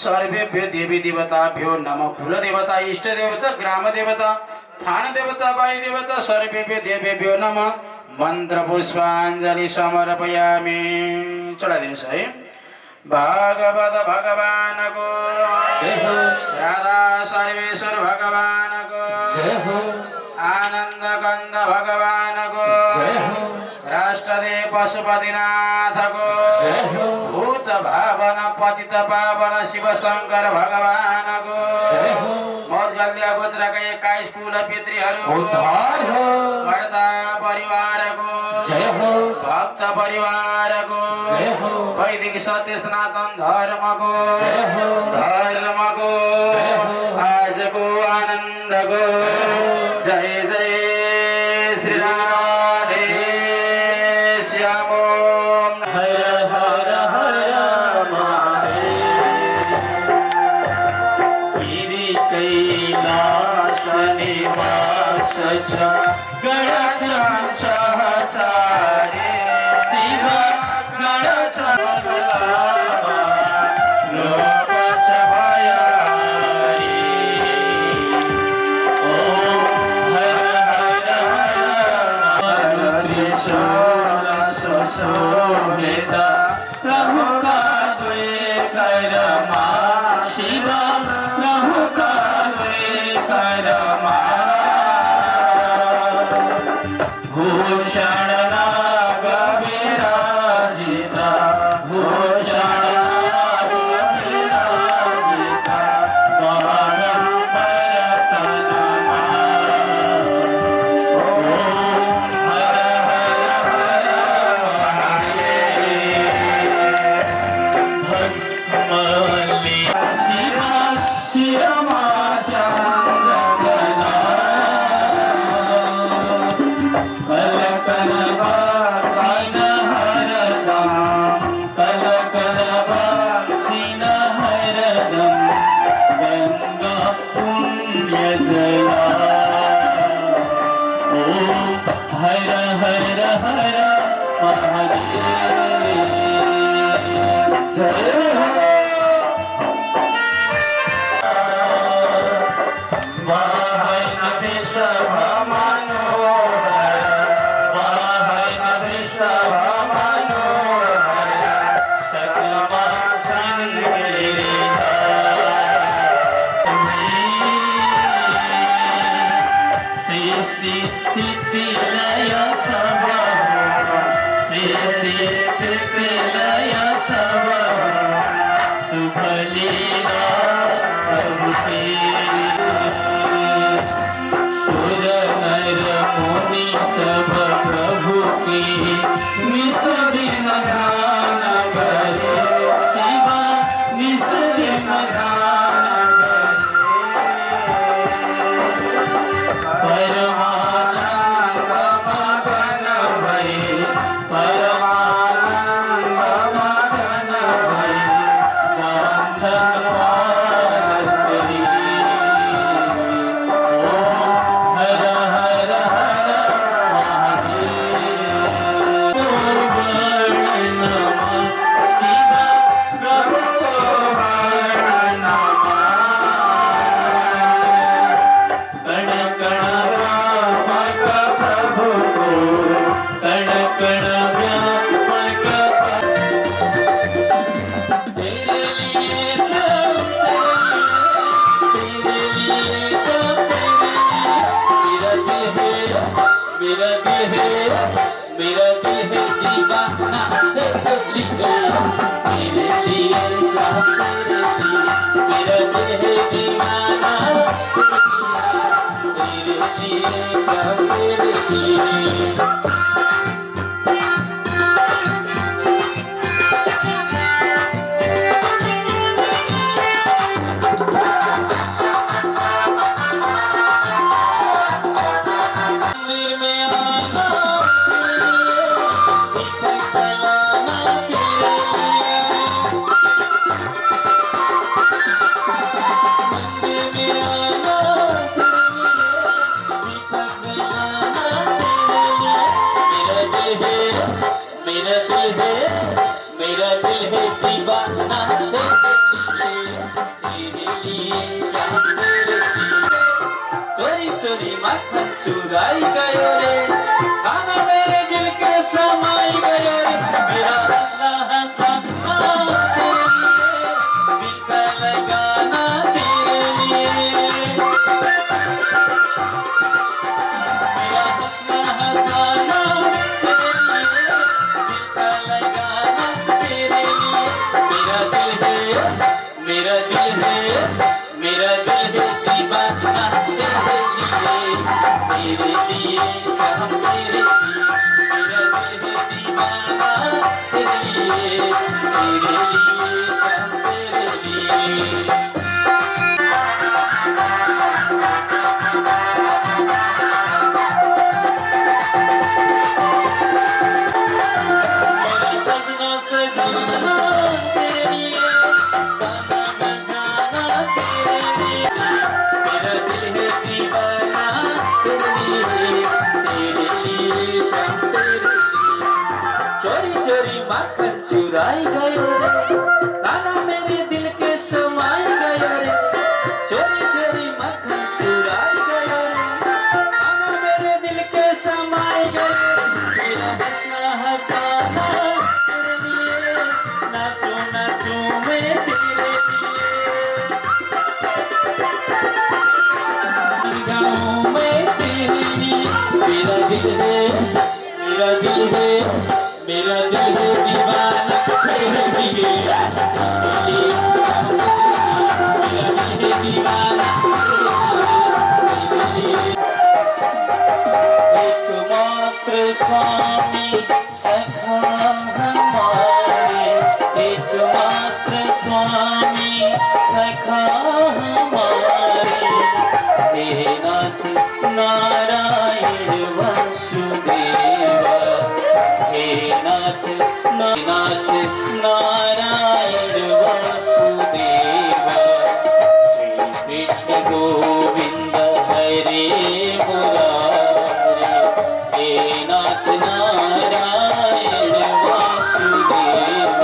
सर्वेभ्यो देवी देवताभ्यो नमः कुलदेवता इष्ट देवता ग्राम देवता स्थान देवता वायु देवता सर्वेभ्यो देवेभ्यो नमः मंत्र पुष्पांजलि समर्पयामि। चढाइदिनुस् है। भागवत भगवान को जय हो राधा सर्वेश्वर भगवान को जय हो आनंद कंद भगवान को जय हो राष्ट्रदेव पशुपतिनाथ को जय हो भूत भावन पतित पावन शिव शंकर भगवान को जय हो मौदगल्या गोत्र का 21 कुल पितृहरू उद्धार हो मर्दा परिवार को जय हो भक्त परिवार को जय हो वैदिक सत्य सनातन धर्म को जय हो जय हो आज को आनंद को जय जय श्री राधे श्याम हर हर हर महादेव गिरि कैलास निवास गणचरण सहचारे शिव गणचरण लोक सभयारी ओम हर हर हर शोभित प्रभु का द्वेकरमा शिव प्रभु का द्वेकरमा भूषण नाग विराजिता भूषण नाग विराजिता बारंबर तनमा ओम हर हर भस्मली शिवा शिरमा चंद्रगना कल कल बासीन हरदम कल कल बासीन हरदम गंगा पुण्य जला ओम हर हर हर महादेव जय हो वाहन विषभ मनोहर वाहन विषभ मनोहर सकमा सृष्टि स्थिति लय सब सृष्टि स्थिति लय सब शुभ लीला प्रभु की सुर नर मुनि सब प्रभु की निस दिन ध्यान करे शिवा निस दिन ध्यान करे परमानंद मगन भई परमानंद मगन भई कांचन पार करी ओम हर हर हर महादेव वर्ण नमः शिव प्रभु वर्ण नमः कण कण व्यापक प्रभु को कण कण व्यापक तेरे लिए सब तेरे लिए सब मेरा दिल है मेरा दिल है दीवाना तेरे लिए सब मेरा दिल है दीवाना तेरे लिए सब तेरे लिए मंदिर में आना तेरे लिए चलाना तेरे लिए मक्खन चुराई गयो रे खाना मेरे दिल के समाई गयो रे मेरा हंसना हंसाना तेरे लिए दिल का लगाना तेरे लिए मेरा हंसना हंसाना तेरे लिए दिल का लगाना तेरे लिए मेरा दिल है मेरा दिल है मेरा दिल है दीवाना तेरे लिए सनम तेरे लिए मेरा दिल है दीवाना तेरे लिए सनम तेरे लिए मेरा सजना सजाना तेरे लिए गाना बजाना तेरे लिए मेरा दिल है दीवाना तेरे लिए शाम तेरे लिए चोरी चोरी मक्खन चुराई गयो रे खाना मेरे दिल के समाई गयो रे चोरी चोरी मक्खन चुराई गयो रे खाना मेरे दिल के समाई गयो रे मेरा हंसना हंसाना तेरे लिए नाचो नाचो मैं तेरे लिए गाऊं मैं तेरे लिए मेरा दिल है मेरा दिल है मेरा दिल है दीवाना तेरे लिए मेरा दिल है दीवाना तेरे लिए एकमात्र स्वामी सखा हमारे एकमात्र स्वामी सखा हमारे हे नाथ नारायण वासुदेव हे नाथ नारायण वासुदेव श्री कृष्ण गोविंद हरे मुरारे हे नाथ नारायण वासुदेव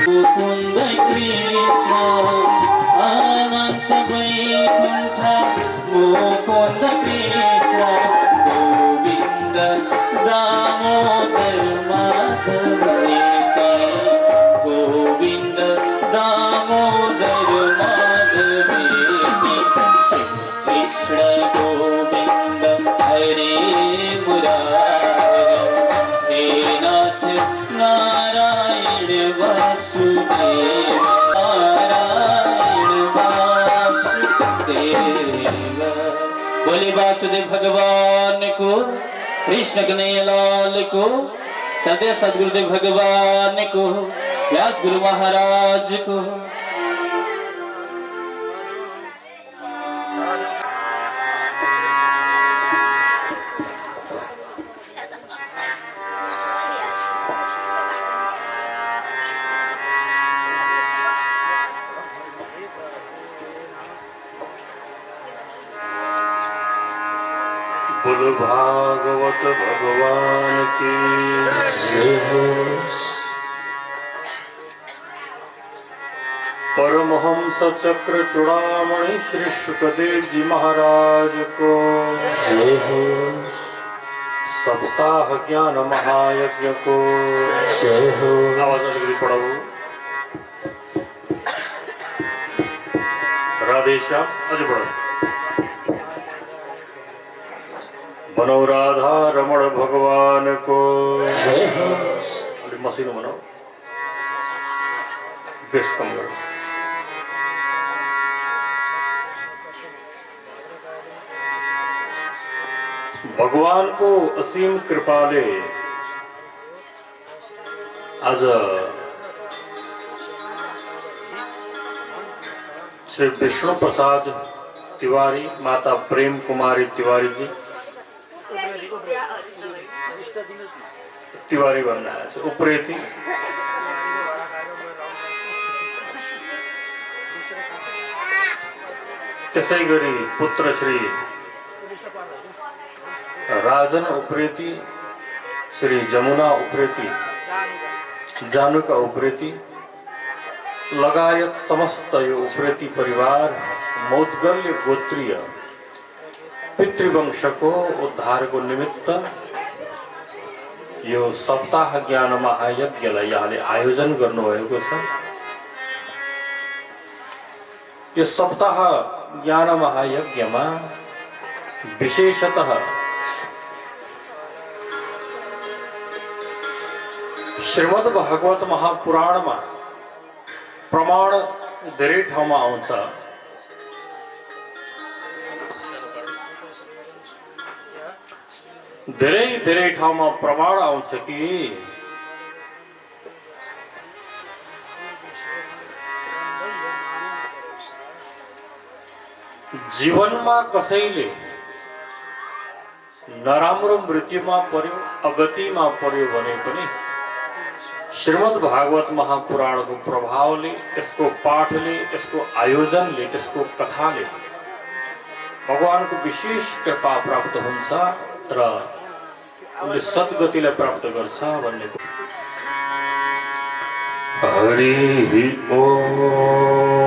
मुकुंद कृष्ण अनंत वैकुंठ मुकुंद कृष्ण गोविंद दामोदर माधव गोविंद दामोदर माधव श्री कृष्ण गोविंद हरे मुरारे हे नाथ नारायण वासुदेव नारायण वासुदेव बोले वासुदेव भगवान को कृष्ण कन्हैया लाल को सत्य सदगुरुदेव भगवान को व्यास गुरु महाराज को बोलो भागवत भगवान की परमहंस चक्र चूड़ामणि श्री सुखदेव जी महाराज को सप्ताह ज्ञान महायज्ञ को आवाज पढ़ो राधेश्याम अज पढ़ो मनो राधा रमण भगवान को मसीन मनो बेस कम करो भगवान को असीम कृपाले आज श्री विष्णु प्रसाद तिवारी, माता प्रेम कुमारी तिवारी जी तिवारी भन्न आएको छ उप्रेती। त्यसै गरी पुत्र श्री राजन उप्रेती, श्री जमुना उप्रेती, जानुका उप्रेती लगायत समस्त यो उप्रेती परिवार मौद्गल्य गोत्रीय पितृवंशको उद्धारको निमित्त यो सप्ताह ज्ञान महायज्ञलाई यहाँले आयोजन गर्नुभएको छ। यो सप्ताह ज्ञान महायज्ञमा विशेषतः श्रीमद् भागवत महापुराणमा प्रमाण धेरै ठाउँमा आउँछ। धेरै ठाउँमा प्रमाण आउँछ कि जीवनमा कसैले नराम्रो मृत्युमा पर्यो, अगतिमा पर्यो भने पनि श्रीमद् भागवत महापुराणको प्रभावले, त्यसको पाठले, त्यसको आयोजनले, त्यसको कथाले भगवानको विशेष कृपा प्राप्त हुन्छ र उनले सद्गतिलाई प्राप्त गर्छ भन्ने। हरि ओम।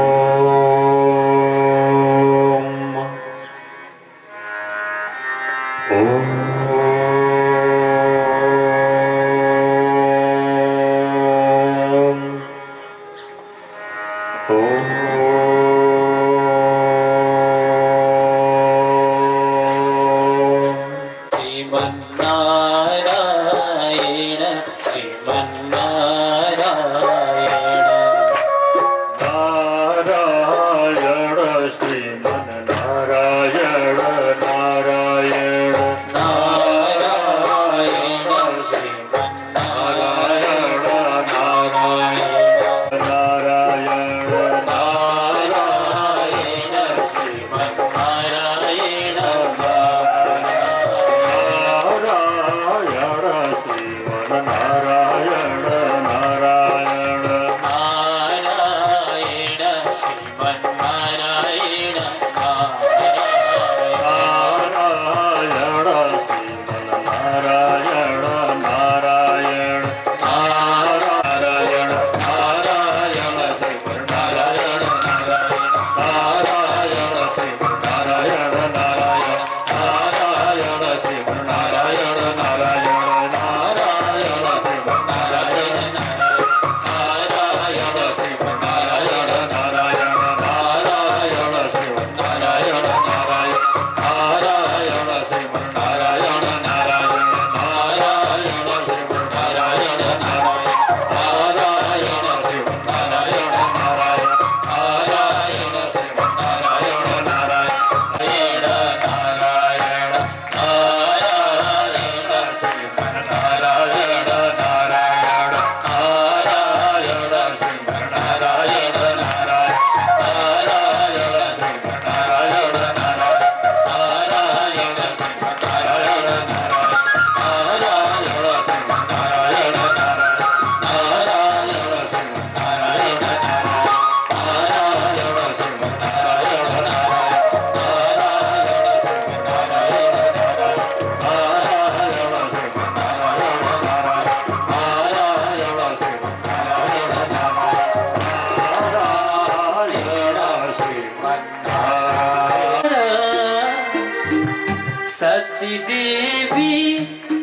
सती देवी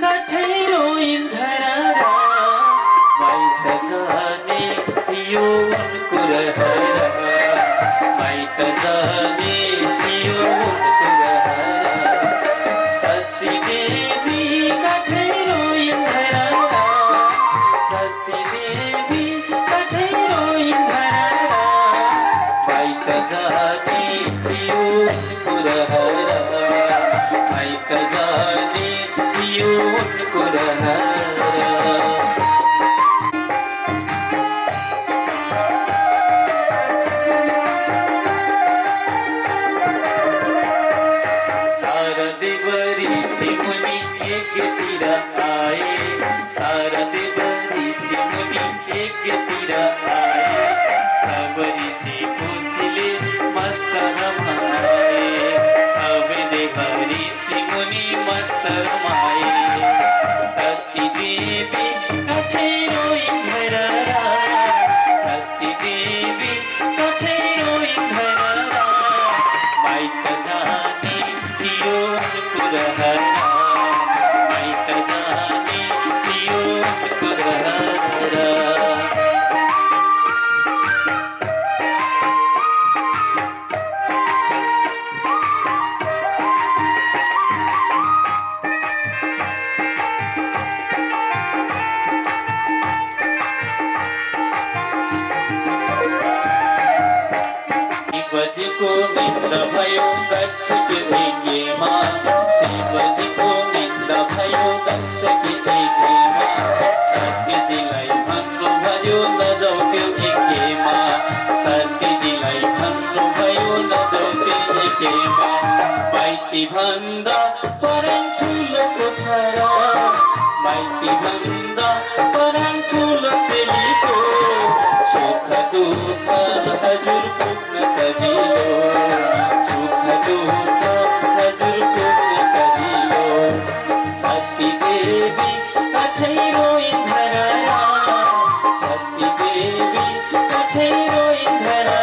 कठैरो इन्धरा माइत जाने थियो उनको रहरा, माइत जाने थियो उनको रहरा। सती देवी कठैरो इन्धरा, सती देवी कठैरो इन्धरा माइत जाने थियो उनको रहरा, माइत जाने थियो उनको रहरा। सारा देव ऋषि मुनि यज्ञतिर आए सारा देव ऋषि मुनि यज्ञतिर आए सब ऋषि खुसीले मस्त रमाए सब देव ऋषि मुनि मस्त रमाए सती देवी कठेरो इंधरा सती देवी कठेरो इंधरा माइक जानी थियो पुरहरा माइक जानी थियो पुरहरा शिवजीको निन्दा भयो दक्षकी यज्ञमा शिवजीको निन्दा भयो दक्षकी यज्ञमा सत्यजीलाई भन्नुभयो नजाऊ त्यो यज्ञमा सत्यजीलाई भन्नुभयो नजाऊ त्यो यज्ञमा माइती भन्दा परम ठुलोको छोरा माइती भन्दा परम ठुलो चेलीको सुख दुःख हजुर पुग्न सजिलो सुख दुःख हजुर पुग्न सजिलो सती देवी कठेरो इंधरा सती देवी कठेरो इंधरा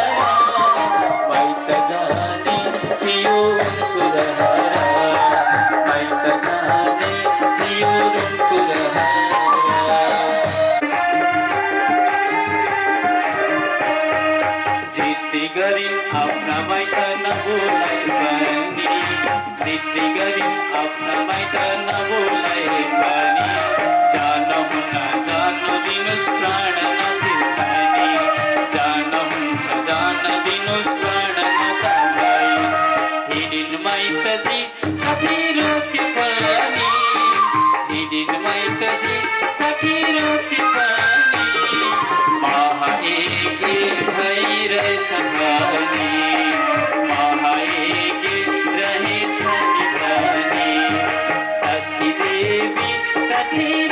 माइक जानी थियो पुरहरा माइक जानी थियो पुरहरा जिद्दी गरिन् आफ्ना माइत नबोलाइ पनि जिद्दी गरिन् आफ्ना माइत नबोलाइ पनि जानुहुन्न जानु दिनुस् प्राण नथिन् पनि जानुहुन्छ जान दिनुस् प्राण नथाई हिडिन् माइतजी साथी रोके पनि हिडिन् माइतजी साथी रोके पनि महाएके भइरहेछ भने महाएके रहेछ नि भने सती देवी कठेर